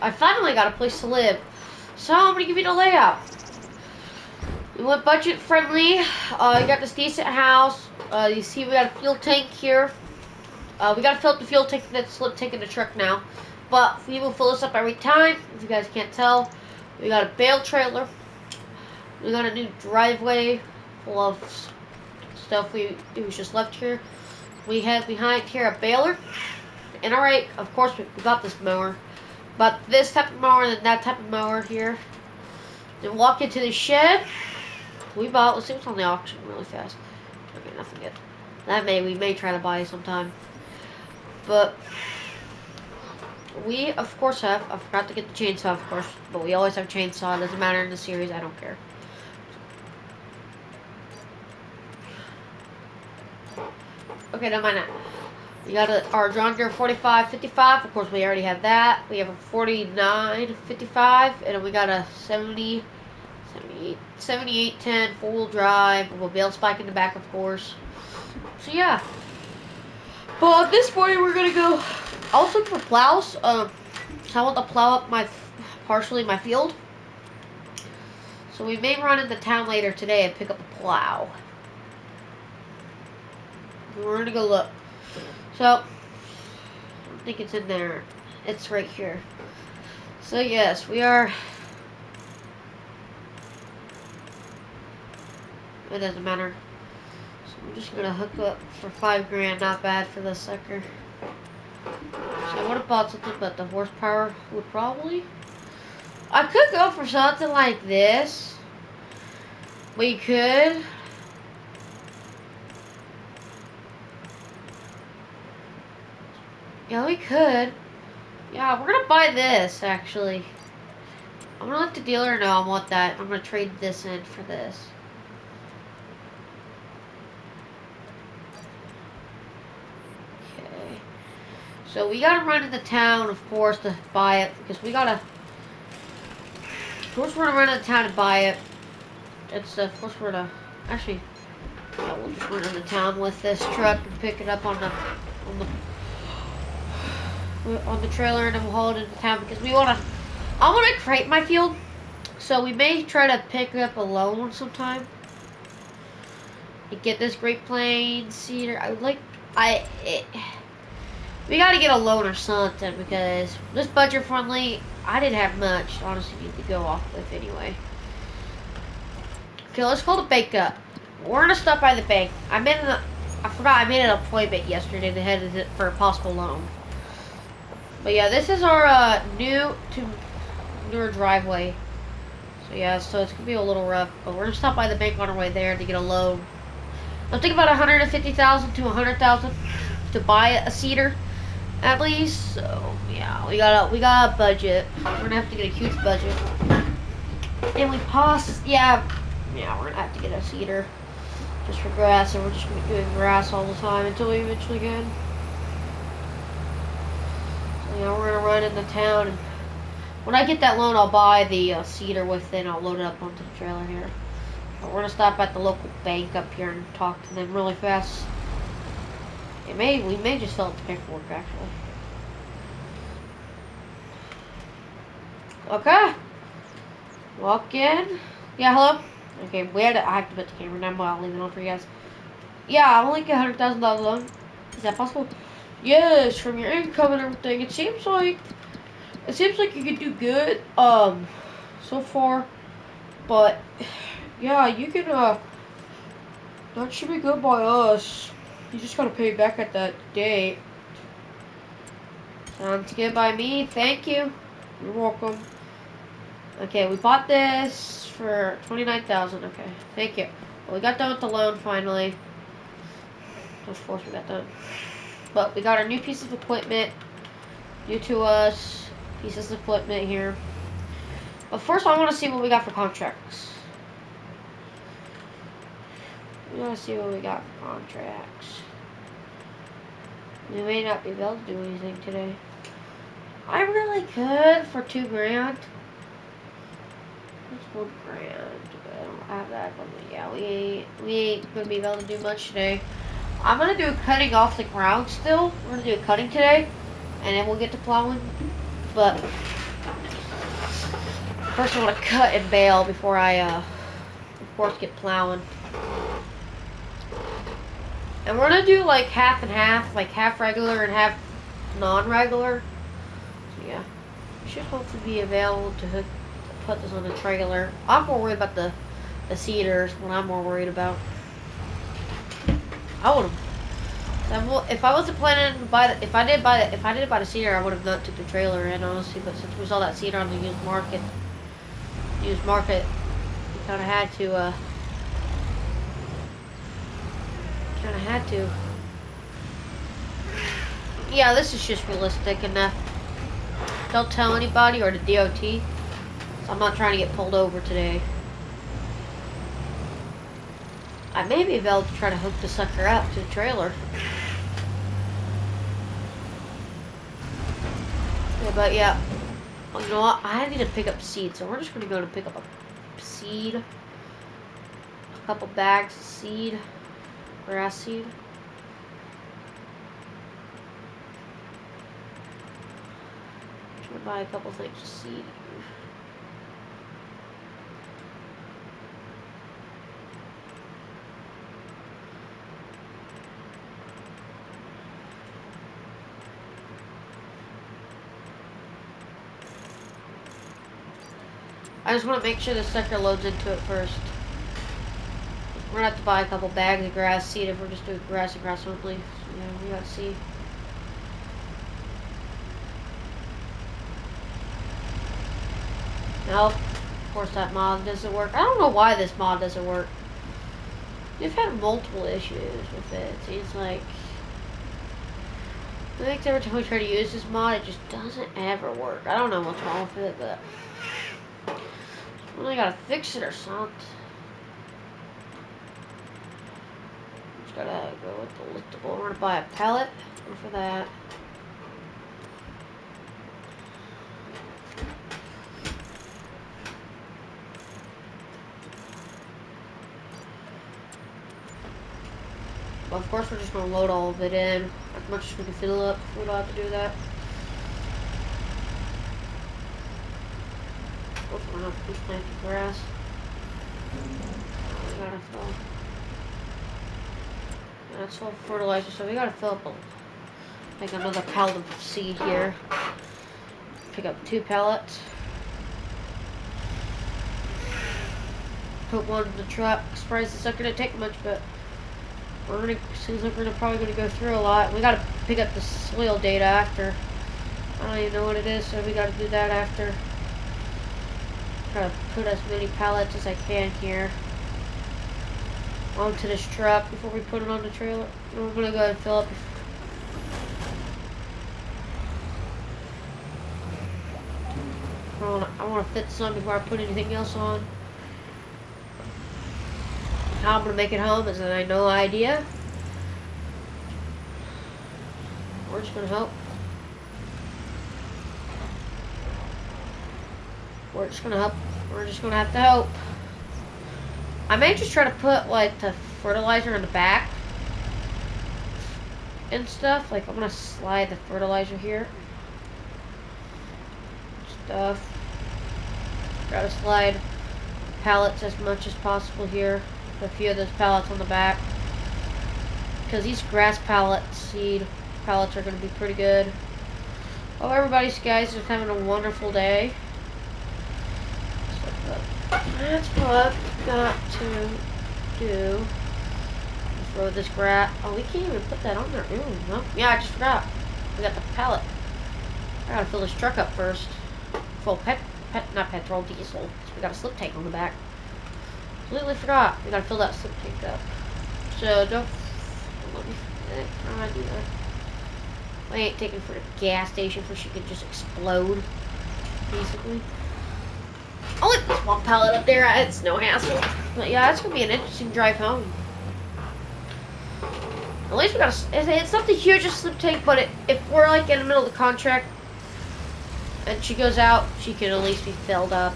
I finally got a place to live. So I'm gonna give you the layout. We went budget friendly. You got this decent house. You see we got a fuel tank here. We gotta fill up the fuel tank that's taking the truck now. But we will fill this up every time. If you guys can't tell, we got a bale trailer. We got a new driveway full of stuff it was just left here. We have behind here a baler. And alright, of course we got this mower. But this type of mower and that type of mower here. Then walk into the shed. We bought, let's see what's on the auction really fast. Okay, nothing yet. We may try to buy sometime. But we of course have, I forgot to get the chainsaw of course, but we always have chainsaw, it doesn't matter in the series, I don't care. Okay, never mind that. We got our John Deere 4555, of course we already have that. We have a 4955, and then we got a 7810 four-wheel drive with a bale spike in the back, of course. So yeah. But this morning we're gonna go. I was looking for plows. So I want to plow up partially my field. So we may run into town later today and pick up a plow. We're gonna go look. So I think it's in there. It's right here. So yes, we are. It doesn't matter. So I'm just gonna hook up for $5 grand. Not bad for this sucker. So I would have bought something, but the horsepower would probably. I could go for something like this. We could. Yeah, we could. Yeah, we're gonna buy this actually. I'm gonna let the dealer know I want that. I'm gonna trade this in for this. Okay. So we gotta run into town, of course, to buy it because we gotta. Of course, we're gonna run into town to buy it. It's of course we're gonna actually. Yeah, we'll just run into town with this truck and pick it up on the trailer, and then we'll haul it into town because we wanna. I wanna crate my field, so we may try to pick it up a loan sometime. And get this Great Plains cedar. We gotta get a loan or something because this budget friendly. I didn't have much, honestly, to go off with anyway. Okay, let's call the bank up. We're gonna stop by the bank. I forgot I made an appointment yesterday to head for a possible loan. But yeah, this is our newer driveway. So yeah, so it's gonna be a little rough. But we're gonna stop by the bank on our way there to get a loan. I'm thinking about 150,000 to 100,000 to buy a cedar, at least. So yeah, we got a budget. We're gonna have to get a huge budget. And we're gonna have to get a cedar just for grass, and we're just gonna be doing grass all the time until we eventually can. So yeah, we're gonna run into town, and when I get that loan, I'll buy the cedar with it, and I'll load it up onto the trailer here. But we're gonna stop at the local bank up here and talk to them really fast. We may just fill out the paperwork actually. Okay. Walk in. Yeah, hello. Okay, I have to put the camera down, but I'll leave it on for you guys. Yeah, I will get $100,000 loan. Is that possible? Yes, from your income and everything. It seems like you could do good. So far, but yeah, you can. That should be good by us. You just gotta pay back at that date. Sounds good by me. Thank you. You're welcome. Okay, we bought this for $29,000. Okay, thank you. Well, we got done with the loan finally. Of course, we got done. But we got our new piece of equipment. New to us. Pieces of equipment here. But first, I want to see what we got for contracts. We want to see what we got for contracts. We may not be able to do anything today. I really could for $2 grand. That's $1 grand. I don't have that. But yeah, we ain't gonna be able to do much today. I'm gonna do cutting off the ground still. We're gonna do cutting today, and then we'll get to plowing. But First I want to cut and bale before I, of course, get plowing. And we're gonna do like half and half, like half regular and half non-regular. So yeah, should hopefully be available to put this on the trailer. I'm more worried about the cedars. What I'm more worried about. I would have. If I wasn't planning to buy the, if I did buy the cedar, I would have not took the trailer in honestly. But since we saw that cedar on the used market, we kind of had to. Kind of had to. Yeah, this is just realistic enough. Don't tell anybody or the DOT. So I'm not trying to get pulled over today. I may be able to try to hook the sucker up to the trailer. Yeah, but yeah. Well, you know what? I need to pick up seed, so we're just going to go to pick up a seed. A couple bags of seed. Grass seed. I'm going to buy a couple things of seed. I just want to make sure the sucker loads into it first. We're going to have to buy a couple bags of grass seed if we're just doing grass and grass only. So, yeah, we got to see. Nope. Of course that mod doesn't work. I don't know why this mod doesn't work. We've had multiple issues with it. It seems like... I think every time we try to use this mod, it just doesn't ever work. I don't know what's wrong with it, but... really gotta fix it or something. Just gotta go with the liftable. We're gonna buy a pellet for that. Well, of course, we're just gonna load all of it in as much as we can fill up. We don't have to do that. We're gonna have to plant the grass. We gotta fill. That's all fertilizer, so we gotta fill up like another pallet of seed here. Pick up 2 pallets. Put one in the truck. Surprised it's not gonna take much, but seems like we're probably gonna go through a lot. We gotta pick up the soil data after. I don't even know what it is, so we gotta do that after. Gotta put as many pallets as I can here onto this truck before we put it on the trailer. And we're gonna go ahead and fill up. I wanna fit some before I put anything else on. How I'm gonna make it home is I no idea. We're just gonna hope. We're just gonna hope. We're just gonna have to hope. I may just try to put like the fertilizer in the back and stuff. Like I'm gonna slide the fertilizer here. Stuff. Gotta slide pallets as much as possible here. A few of those pallets on the back. Because these grass pallets, seed pallets are gonna be pretty good. Oh, everybody's guys are having a wonderful day. That's what I've got to do. Throw this grass. Oh, we can't even put that on there. Ooh, no. Yeah, I just forgot. We got the pallet. I gotta fill this truck up first. Full not petrol, diesel. So we got a slip tank on the back. Completely forgot. We gotta fill that slip tank up. So don't let me do that. I ain't taking for the gas station for she could just explode. Basically. I'll leave this one pallet up there. It's no hassle. But yeah, it's gonna be an interesting drive home. At least we got it's not the hugest slip tank, but if we're like in the middle of the contract and she goes out, she can at least be filled up.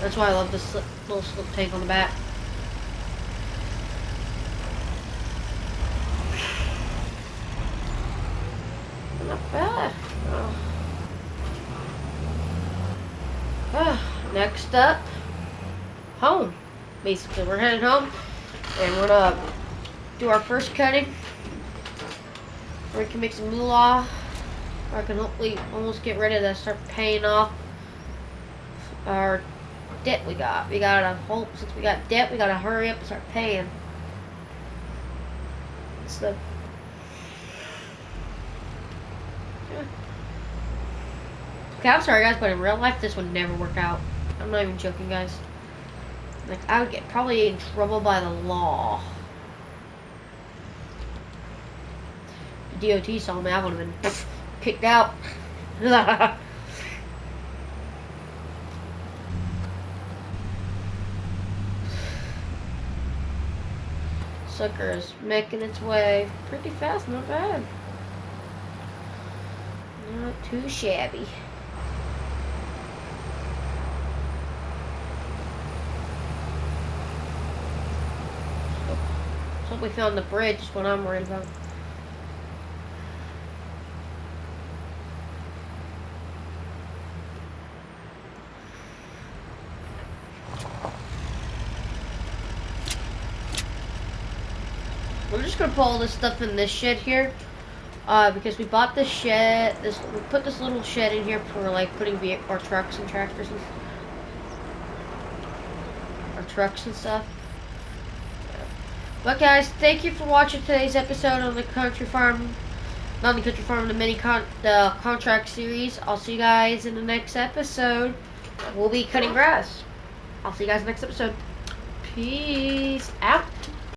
That's why I love this little slip tank on the back. Not bad. Oh. Next up, home. Basically, we're heading home, and we're gonna do our first cutting. We can make some moolah. I can hopefully almost get rid of this, start paying off our debt we got. We gotta hope, since we got debt, we gotta hurry up and start paying. It's the Okay, I'm sorry guys, but in real life this would never work out. I'm not even joking, guys. Like, I would get probably in trouble by the law. If the DOT saw me, I would have been kicked out. Sucker is making its way pretty fast, not bad. Not too shabby. So we found the bridge is what I'm worried about. We're just gonna put all this stuff in this shed here, because we bought this shed. We put this little shed in here for like putting our trucks and tractors and our trucks and stuff. But guys, thank you for watching today's episode on the Country Farm, not the Country Farm, the the contract series. I'll see you guys in the next episode. We'll be cutting grass. I'll see you guys next episode. Peace out.